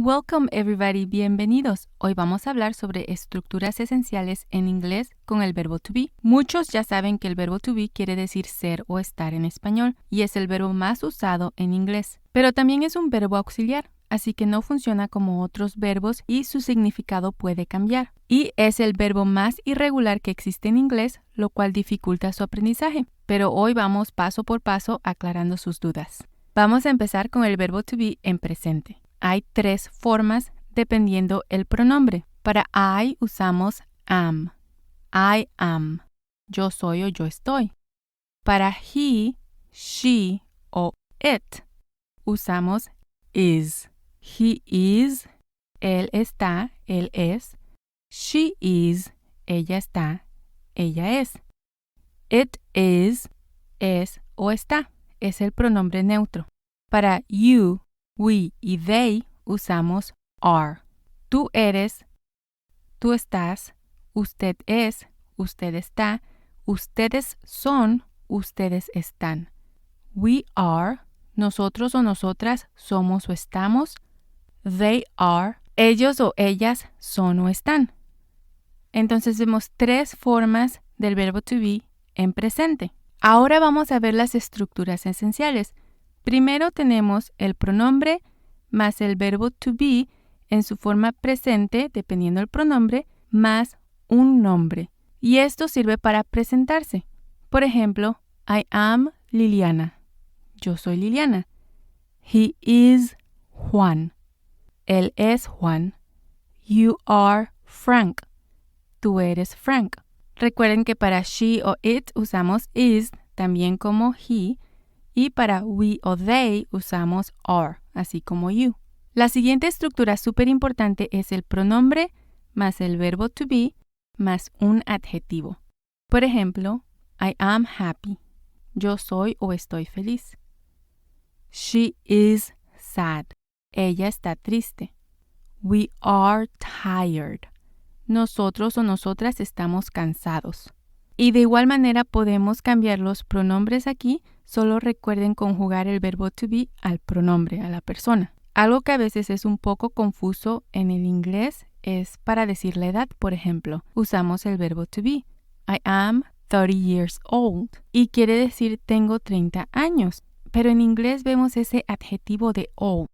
Welcome everybody, bienvenidos. Hoy vamos a hablar sobre estructuras esenciales en inglés con el verbo to be. Muchos ya saben que el verbo to be quiere decir ser o estar en español y es el verbo más usado en inglés. Pero también es un verbo auxiliar, así que no funciona como otros verbos y su significado puede cambiar. Y es el verbo más irregular que existe en inglés, lo cual dificulta su aprendizaje. Pero hoy vamos paso por paso aclarando sus dudas. Vamos a empezar con el verbo to be en presente. Hay 3 formas dependiendo el pronombre. Para I usamos am. I am. Yo soy o yo estoy. Para he, she o it usamos is. He is. Él está. Él es. She is. Ella está. Ella es. It is. Es o está. Es el pronombre neutro. Para you, we y they usamos are. Tú eres, tú estás, usted es, usted está, ustedes son, ustedes están. We are, nosotros o nosotras somos o estamos. They are, ellos o ellas son o están. Entonces vemos 3 formas del verbo to be en presente. Ahora vamos a ver las estructuras esenciales. Primero tenemos el pronombre más el verbo to be en su forma presente, dependiendo del pronombre, más un nombre. Y esto sirve para presentarse. Por ejemplo, I am Liliana. Yo soy Liliana. He is Juan. Él es Juan. You are Frank. Tú eres Frank. Recuerden que para she o it usamos is, también como he. Y para we o they usamos are, así como you. La siguiente estructura súper importante es el pronombre más el verbo to be más un adjetivo. Por ejemplo, I am happy. Yo soy o estoy feliz. She is sad. Ella está triste. We are tired. Nosotros o nosotras estamos cansados. Y de igual manera podemos cambiar los pronombres aquí. Solo recuerden conjugar el verbo to be al pronombre, a la persona. Algo que a veces es un poco confuso en el inglés es para decir la edad. Por ejemplo, usamos el verbo to be. I am 30 years old. Y quiere decir tengo 30 años. Pero en inglés vemos ese adjetivo de old,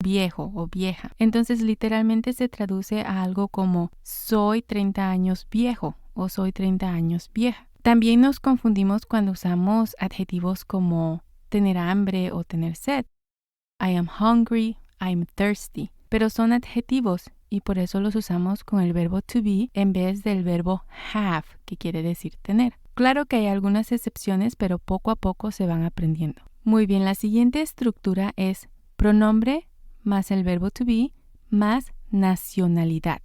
viejo o vieja. Entonces literalmente se traduce a algo como soy 30 años viejo o soy 30 años vieja. También nos confundimos cuando usamos adjetivos como tener hambre o tener sed. I am hungry, I am thirsty. Pero son adjetivos y por eso los usamos con el verbo to be en vez del verbo have, que quiere decir tener. Claro que hay algunas excepciones, pero poco a poco se van aprendiendo. Muy bien, la siguiente estructura es pronombre más el verbo to be más nacionalidad.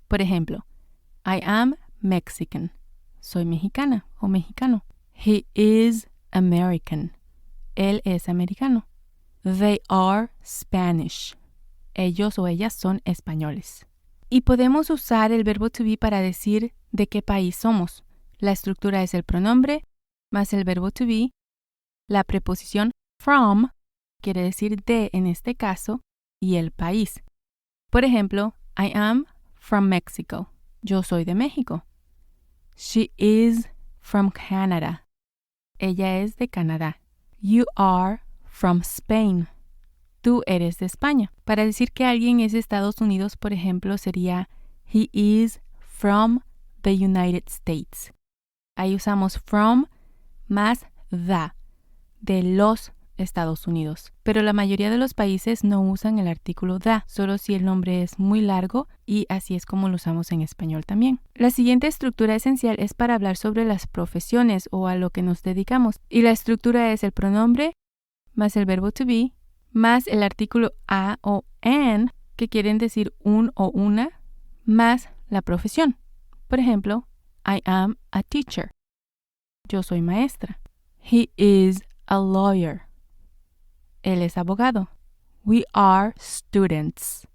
Por ejemplo, I am Mexican. Soy mexicana o mexicano. He is American. Él es americano. They are Spanish. Ellos o ellas son españoles. Y podemos usar el verbo to be para decir de qué país somos. La estructura es el pronombre más el verbo to be, la preposición from, quiere decir de en este caso, y el país. Por ejemplo, I am from Mexico. Yo soy de México. She is from Canada. Ella es de Canadá. You are from Spain. Tú eres de España. Para decir que alguien es de Estados Unidos, por ejemplo, sería he is from the United States. Ahí usamos from más the, de los Estados Unidos. Pero la mayoría de los países no usan el artículo the, solo si el nombre es muy largo y así es como lo usamos en español también. La siguiente estructura esencial es para hablar sobre las profesiones o a lo que nos dedicamos. Y la estructura es el pronombre más el verbo to be más el artículo a o an, que quieren decir un o una, más la profesión. Por ejemplo, I am a teacher. Yo soy maestra. He is a lawyer. Él es abogado. We are students.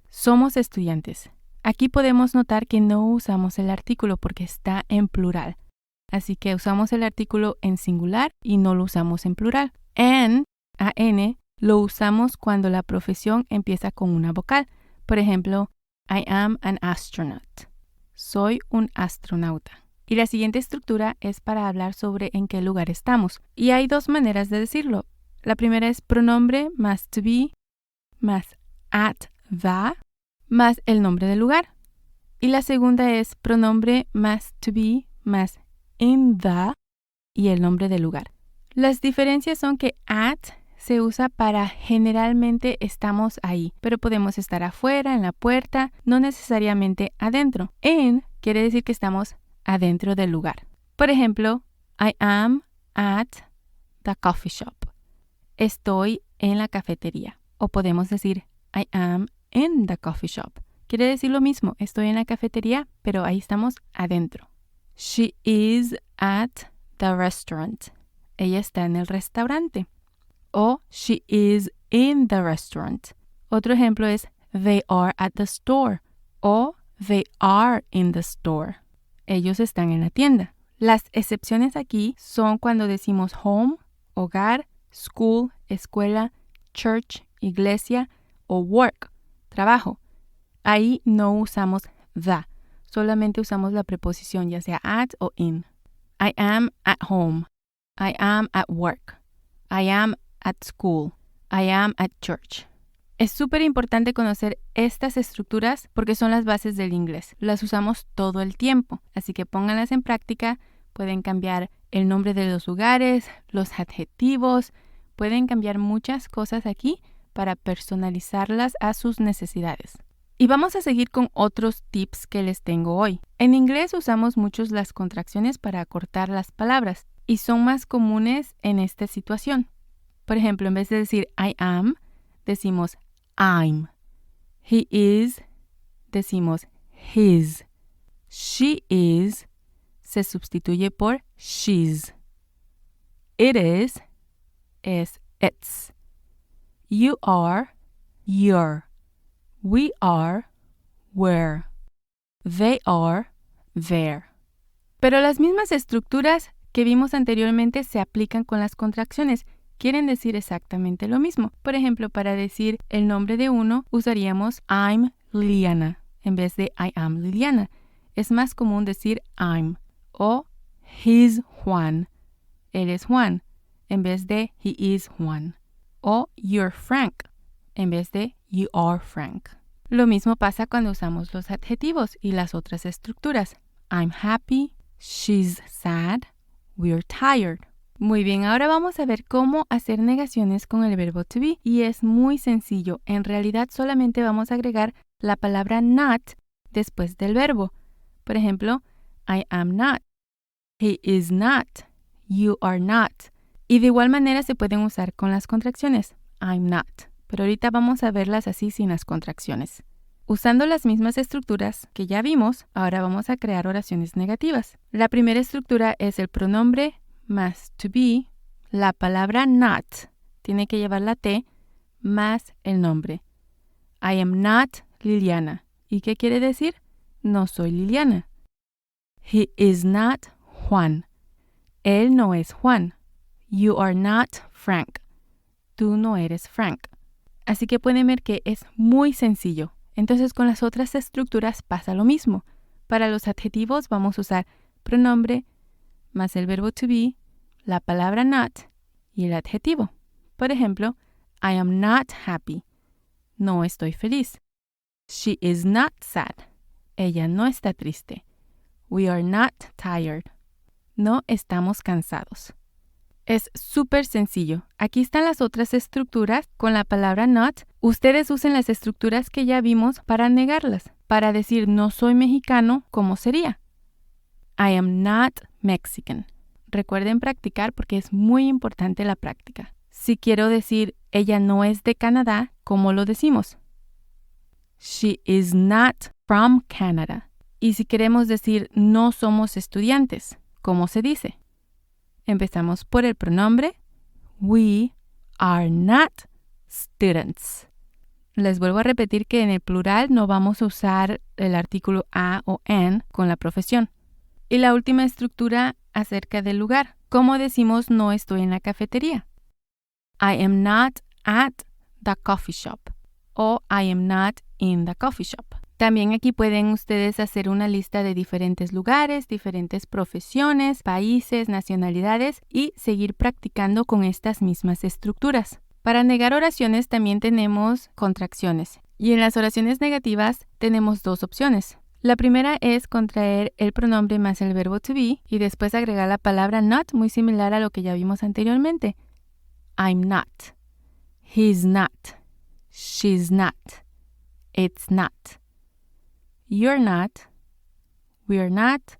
Somos estudiantes. Aquí podemos notar que no usamos el artículo porque está en plural. Así que usamos el artículo en singular y no lo usamos en plural. An lo usamos cuando la profesión empieza con una vocal. Por ejemplo, I am an astronaut. Soy un astronauta. Y la siguiente estructura es para hablar sobre en qué lugar estamos. Y hay dos maneras de decirlo. La primera es pronombre más to be más at the más el nombre del lugar. Y la segunda es pronombre más to be más in the y el nombre del lugar. Las diferencias son que at se usa para generalmente estamos ahí, pero podemos estar afuera, en la puerta, no necesariamente adentro. In quiere decir que estamos adentro del lugar. Por ejemplo, I am at the coffee shop. Estoy en la cafetería. O podemos decir I am in the coffee shop. Quiere decir lo mismo, estoy en la cafetería, pero ahí estamos adentro. She is at the restaurant. Ella está en el restaurante. O she is in the restaurant. Otro ejemplo es they are at the store. O they are in the store. Ellos están en la tienda. Las excepciones aquí son cuando decimos home, hogar, school, escuela, church, iglesia o work, trabajo. Ahí no usamos the, solamente usamos la preposición ya sea at o in. I am at home. I am at work. I am at school. I am at church. Es súper importante conocer estas estructuras porque son las bases del inglés. Las usamos todo el tiempo, así que pónganlas en práctica. Pueden cambiar el nombre de los lugares, los adjetivos, pueden cambiar muchas cosas aquí para personalizarlas a sus necesidades. Y vamos a seguir con otros tips que les tengo hoy. En inglés usamos muchos las contracciones para acortar las palabras y son más comunes en esta situación. Por ejemplo, en vez de decir I am, decimos I'm. He is, decimos his. She is, se sustituye por she's. It is, es its. You are, your. We are, were. They are, their. Pero las mismas estructuras que vimos anteriormente se aplican con las contracciones. Quieren decir exactamente lo mismo. Por ejemplo, para decir el nombre de uno, usaríamos I'm Liliana en vez de I am Liliana. Es más común decir I'm. O he's Juan. Él es Juan en vez de he is Juan. O you're Frank en vez de you are Frank. Lo mismo pasa cuando usamos los adjetivos y las otras estructuras. I'm happy, she's sad, we're tired. Muy bien, ahora vamos a ver cómo hacer negaciones con el verbo to be y es muy sencillo. En realidad solamente vamos a agregar la palabra not después del verbo. Por ejemplo, I am not, he is not, you are not. Y de igual manera se pueden usar con las contracciones. I'm not. Pero ahorita vamos a verlas así sin las contracciones. Usando las mismas estructuras que ya vimos, ahora vamos a crear oraciones negativas. La primera estructura es el pronombre más to be, la palabra not, tiene que llevar la T, más el nombre. I am not Liliana. ¿Y qué quiere decir? No soy Liliana. He is not Juan. Él no es Juan. You are not Frank. Tú no eres Frank. Así que pueden ver que es muy sencillo. Entonces con las otras estructuras pasa lo mismo. Para los adjetivos vamos a usar pronombre más el verbo to be, la palabra not y el adjetivo. Por ejemplo, I am not happy. No estoy feliz. She is not sad. Ella no está triste. We are not tired. No estamos cansados. Es súper sencillo. Aquí están las otras estructuras con la palabra not. Ustedes usen las estructuras que ya vimos para negarlas. Para decir no soy mexicano, ¿cómo sería? I am not Mexican. Recuerden practicar porque es muy importante la práctica. Si quiero decir ella no es de Canadá, ¿cómo lo decimos? She is not from Canada. Y si queremos decir no somos estudiantes, ¿cómo se dice? Empezamos por el pronombre. We are not students. Les vuelvo a repetir que en el plural no vamos a usar el artículo a o an con la profesión. Y la última estructura acerca del lugar. ¿Cómo decimos no estoy en la cafetería? I am not at the coffee shop o I am not in the coffee shop. También aquí pueden ustedes hacer una lista de diferentes lugares, diferentes profesiones, países, nacionalidades y seguir practicando con estas mismas estructuras. Para negar oraciones también tenemos contracciones. Y en las oraciones negativas tenemos dos opciones. La primera es contraer el pronombre más el verbo to be y después agregar la palabra not, muy similar a lo que ya vimos anteriormente. I'm not. He's not. She's not. It's not. You're not. We're not.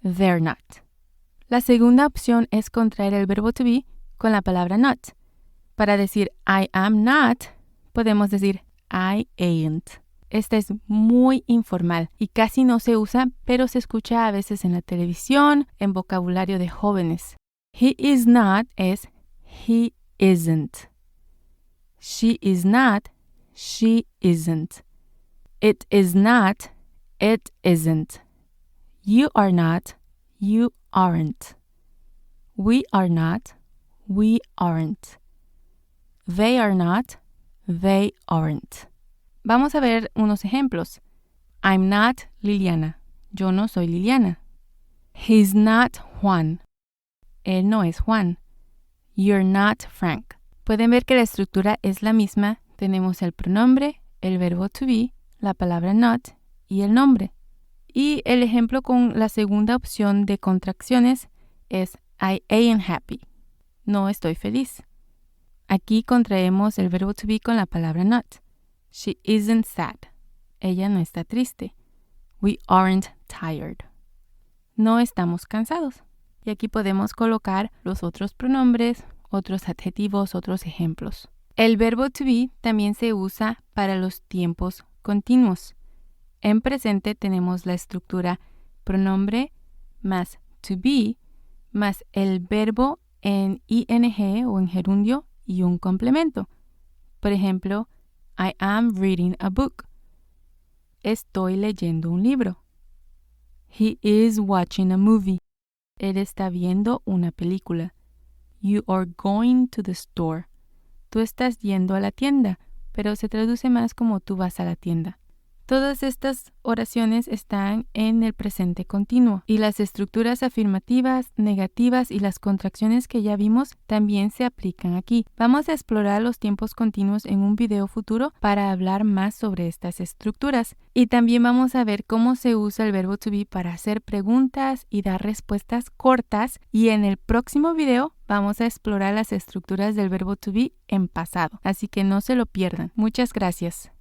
They're not. La segunda opción es contraer el verbo to be con la palabra not. Para decir I am not, podemos decir I ain't. Esta es muy informal y casi no se usa, pero se escucha a veces en la televisión, en vocabulario de jóvenes. He is not es he isn't. She is not, she isn't. It is not, it isn't. You are not, you aren't. We are not, we aren't. They are not, they aren't. Vamos a ver unos ejemplos. I'm not Liliana. Yo no soy Liliana. He's not Juan. Él no es Juan. You're not Frank. Pueden ver que la estructura es la misma. Tenemos el pronombre, el verbo to be, la palabra not y el nombre. Y el ejemplo con la segunda opción de contracciones es I ain't happy. No estoy feliz. Aquí contraemos el verbo to be con la palabra not. She isn't sad. Ella no está triste. We aren't tired. No estamos cansados. Y aquí podemos colocar los otros pronombres, otros adjetivos, otros ejemplos. El verbo to be también se usa para los tiempos continuos. En presente tenemos la estructura pronombre más to be más el verbo en ing o en gerundio y un complemento. Por ejemplo, I am reading a book. Estoy leyendo un libro. He is watching a movie. Él está viendo una película. You are going to the store. Tú estás yendo a la tienda, pero se traduce más como tú vas a la tienda. Todas estas oraciones están en el presente continuo y las estructuras afirmativas, negativas y las contracciones que ya vimos también se aplican aquí. Vamos a explorar los tiempos continuos en un video futuro para hablar más sobre estas estructuras y también vamos a ver cómo se usa el verbo to be para hacer preguntas y dar respuestas cortas y en el próximo video vamos a explorar las estructuras del verbo to be en pasado, así que no se lo pierdan. Muchas gracias.